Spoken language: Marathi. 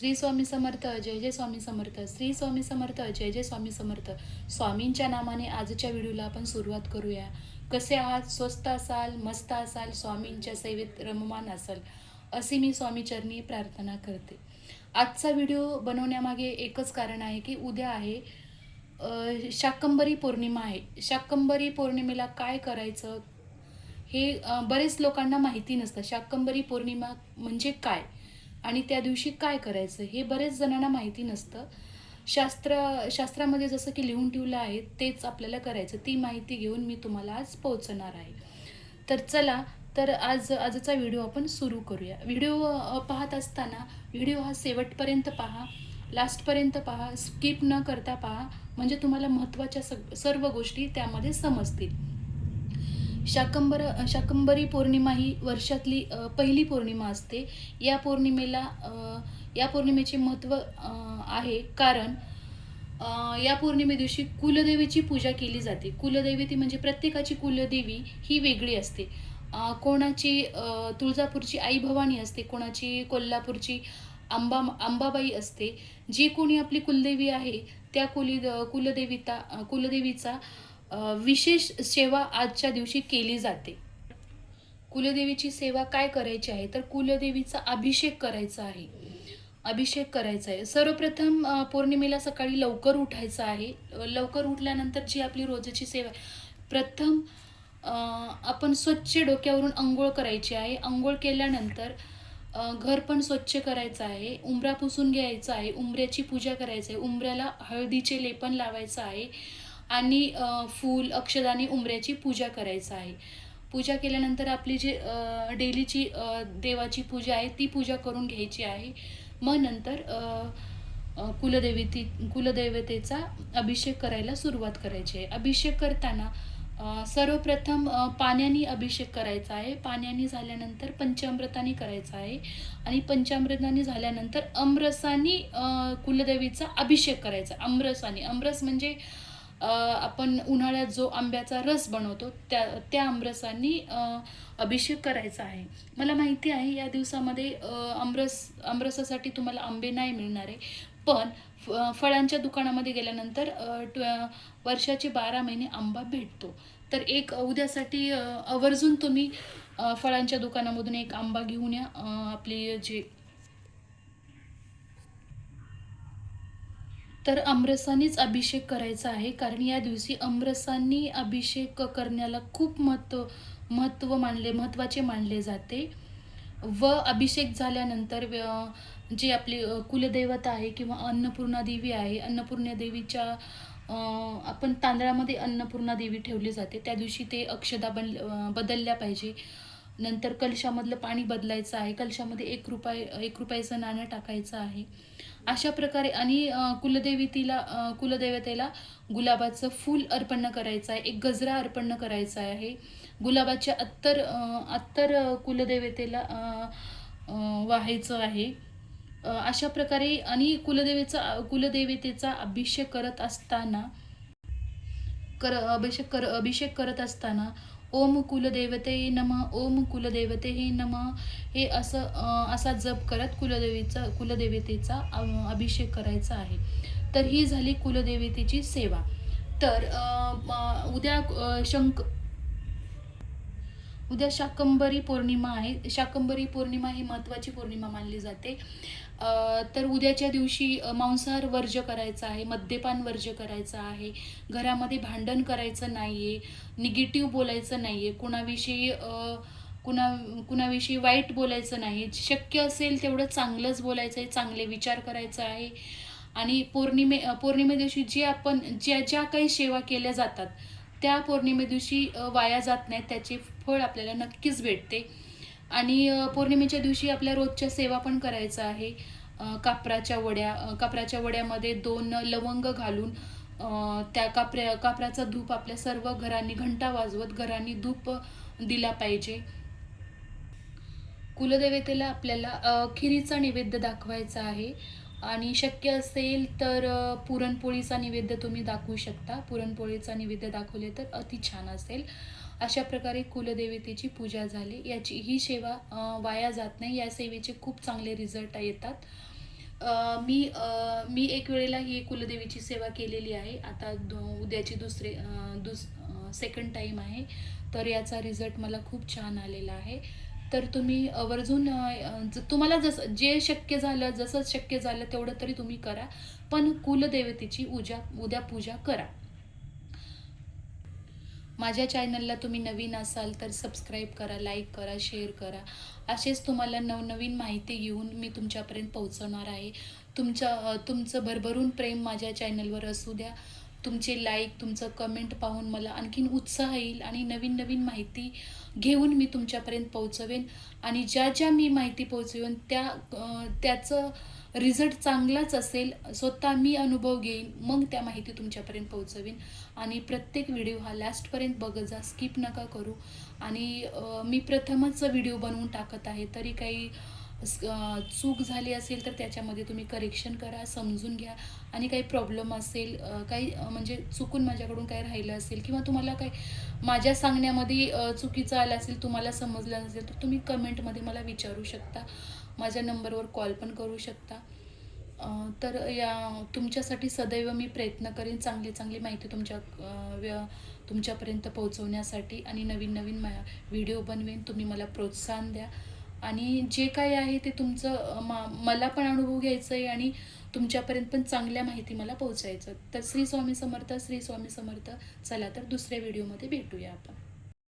श्री स्वामी समर्थ, जय जय स्वामी समर्थ, श्री स्वामी समर्थ, जय जय स्वामी समर्थ. स्वामींच्या नामाने आजच्या व्हिडिओला आपण सुरुवात करूया. कसे आहात? स्वस्त असाल, मस्त असाल, स्वामींच्या सेवेत रममान असाल अशी मी स्वामीचरणी प्रार्थना करते. आजचा व्हिडिओ बनवण्यामागे एकच कारण आहे की उद्या आहे शाकंभरी पौर्णिमा आहे. शाकंभरी पौर्णिमेला काय करायचं हे बरेच लोकांना माहिती नसतं. शाकंभरी पौर्णिमा म्हणजे काय आणि त्या दिवशी काय करायचं हे बरेच जणांना माहिती नसतं. शास्त्रामध्ये जसं की लिहून ठेवलं आहे तेच आपल्याला करायचं. ती माहिती घेऊन मी तुम्हाला आज पोहोचणार आहे. तर चला, तर आजचा व्हिडिओ आपण सुरू करूया. व्हिडिओ पाहत असताना व्हिडिओ हा शेवटपर्यंत पहा, लास्टपर्यंत पहा, स्किप न करता पहा, म्हणजे तुम्हाला महत्त्वाच्या सर्व गोष्टी त्यामध्ये समजतील. शाकंभरी पौर्णिमा ही वर्षातली पहिली पौर्णिमा असते. या पौर्णिमेचे महत्त्व आहे कारण या पौर्णिमे दिवशी कुलदेवीची पूजा केली जाते. कुलदेवी ती म्हणजे प्रत्येकाची कुलदेवी ही वेगळी असते. कोणाची तुळजापूरची आई भवानी असते, कोणाची कोल्हापूरची अंबाबाई असते. जी कोणी आपली कुलदेवी आहे त्या कुलदेवीचा विशेष सेवा आजच्या दिवशी केली जाते. कुलदेवीची सेवा काय करायची आहे तर कुलदेवीचा अभिषेक करायचा आहे. सर्वप्रथम पौर्णिमेला सकाळी लवकर उठायचं आहे. लवकर उठल्यानंतर जी आपली रोजची सेवा, प्रथम आपण स्वच्छ डोक्यावरून अंघोळ करायची आहे. अंघोळ केल्यानंतर घर पण स्वच्छ करायचं आहे. उंबरा पुसून घ्यायचा आहे. उंबऱ्याची पूजा करायची आहे. उंबऱ्याला हळदीचे लेपन लावायचं आहे आणि फूल अक्षदानी उंबऱ्याची पूजा करायचं आहे. पूजा केल्यानंतर आपली जी डेलीची देवाची पूजा आहे ती पूजा करून घ्यायची आहे. मग नंतर कुलदेवतेचा अभिषेक करायला सुरुवात करायची आहे. अभिषेक करताना सर्वप्रथम पाण्याने अभिषेक करायचा आहे. पाण्याने झाल्यानंतर पंचामृताने करायचा आहे आणि पंचामृताने झाल्यानंतर आमरसाने कुलदेवीचा अभिषेक करायचा. आमरस म्हणजे आपण उन्हाळ्यात जो आंब्याचा रस बनवतो त्या आमरसाने अभिषेक करायचा आहे. मला माहिती आहे या दिवसामध्ये आमरसासाठी तुम्हाला आंबे नाही मिळणार आहे, पण फळांच्या दुकानामध्ये गेल्यानंतर वर्षाचे 12 महिने आंबा भेटतो. तर एक उद्यासाठी आवर्जून तुम्ही फळांच्या दुकानामधून एक आंबा घेऊन या. आपली जे तर आमरसानेच अभिषेक करायचा आहे कारण या दिवशी आमरसाने अभिषेक करण्याला खूप महत्त्वाचे मानले जाते. व अभिषेक झाल्यानंतर जी आपली कुलदेवता आहे किंवा अन्नपूर्णा देवी आहे, अन्नपूर्णा देवीच्या आपण तांदळामध्ये अन्नपूर्णा देवी ठेवली जाते. त्या दिवशी ते अक्षदा बदलल्या पाहिजे. नंतर कलशामधलं पाणी बदलायचं आहे. कलशामध्ये 1 रुपयाचं नाणं टाकायचं आहे. अशा प्रकारे आणि कुलदेवतेला गुलाबाचं फूल अर्पण करायचं आहे. एक गजरा अर्पण करायचा आहे. गुलाबाच्या अत्तर कुलदेवतेला वाहायचं आहे. अशा प्रकारे आणि कुलदेवतेचा अभिषेक करत असताना ओम कुलदेवते नमः, ओम कुलदेवते नमः हे असा जप करत कुलदेवतेचा अभिषेक करायचा आहे. तर ही झाली कुलदेवतेची सेवा. तर उद्या शाकंभरी पौर्णिमा आहे. शाकंभरी पौर्णिमा ही महत्त्वाची पौर्णिमा मानली जाते. तर उद्याच्या दिवशी मांसाहार वर्ज्य करायचा आहे, मद्यपान वर्ज्य करायचं आहे, घरामध्ये भांडण करायचं नाही आहे, निगेटिव्ह बोलायचं नाही आहे, कुणाविषयी वाईट बोलायचं नाही. शक्य असेल तेवढं चांगलंच बोलायचं आहे, चांगले विचार करायचं आहे. आणि पौर्णिमे दिवशी ज्या काही सेवा केल्या जातात त्या पौर्णिमे दिवशी वाया जात नाहीत. त्याचे फळ आपल्याला नक्कीच भेटते. आणि पौर्णिमेच्या दिवशी आपल्या रोजच्या सेवा पण करायचं आहे. कापराच्या वड्यामध्ये 2 लवंग घालून त्या कापराचा धूप आपल्या सर्व घरांनी घंटा वाजवत घरांनी धूप दिला पाहिजे. कुलदेवतेला आपल्याला खिरीचा नैवेद्य दाखवायचा आहे आणि शक्य असेल तर पुरणपोळीचा नैवेद्य तुम्ही दाखवू शकता. पुरणपोळीचा नैवेद्य दाखवले तर अति छान असेल. अशा प्रकारे कुलदेवतेची पूजा झाली. ही सेवा वाया जात नाही. या सेवेचे खूप चांगले रिझल्ट येतात. मी एक वेळेला ही कुलदेवीची सेवा केलेली आहे. आता उद्याची सेकंड टाईम आहे. तर याचा रिझल्ट मला खूप छान आलेला आहे. तर तुम्ही आवर्जून तुम्हाला जसं जे शक्य झालं, जसं शक्य झालं तेवढं तरी तुम्ही करा. पण कुलदेवतेची उद्या पूजा करा. माझ्या चॅनलला तुम्ही नवीन असाल तर सबस्क्राईब करा, लाईक करा, शेअर करा. असेच तुम्हाला नवनवीन माहिती घेऊन मी तुमच्यापर्यंत पोहोचवणार आहे. तुमचं भरभरून प्रेम माझ्या चॅनलवर असू द्या. तुमचे लाईक, तुमचं कमेंट पाहून मला आणखीन उत्साह येईल आणि नवीन नवीन माहिती घेऊन मी तुमच्यापर्यंत पोहोचवेन. आणि ज्या मी माहिती पोहोचवेन त्याचं रिझल्ट चांगलाच असेल. स्वतः मी अनुभव घेईन, मग त्या माहिती तुमच्यापर्यंत पोहोचवेन. आणि प्रत्येक व्हिडिओ हा लास्टपर्यंत बघत जा, स्किप नका करू. आणि मी प्रथमच व्हिडिओ बनवून टाकत आहे, तरी काही चूक झाली असेल तर त्याच्यामध्ये तुम्ही करेक्शन करा, समजून घ्या. आणि काही प्रॉब्लेम असेल, काही म्हणजे चुकून माझ्याकडून काही राहिलं असेल किंवा तुम्हाला काही माझ्या सांगण्यामध्ये चुकीचं आलं असेल, तुम्हाला समजलं नसेल, तर तुम्ही कमेंटमध्ये मला विचारू शकता. माझ्या नंबरवर कॉल पण करू शकता. तर तुमच्यासाठी सदैव मी प्रयत्न करेन चांगली चांगली माहिती तुमच्यापर्यंत पोहोचवण्यासाठी. आणि नवीन नवीन व्हिडिओ बनवेन. तुम्ही मला प्रोत्साहन द्या. आणि जे काही आहे ते मला पण अनुभव घ्यायचं आहे आणि तुमच्यापर्यंत पण चांगल्या माहिती मला पोहोचायचं. तर श्री स्वामी समर्थ, श्री स्वामी समर्थ. चला तर दुसऱ्या व्हिडिओमध्ये भेटूया आपण.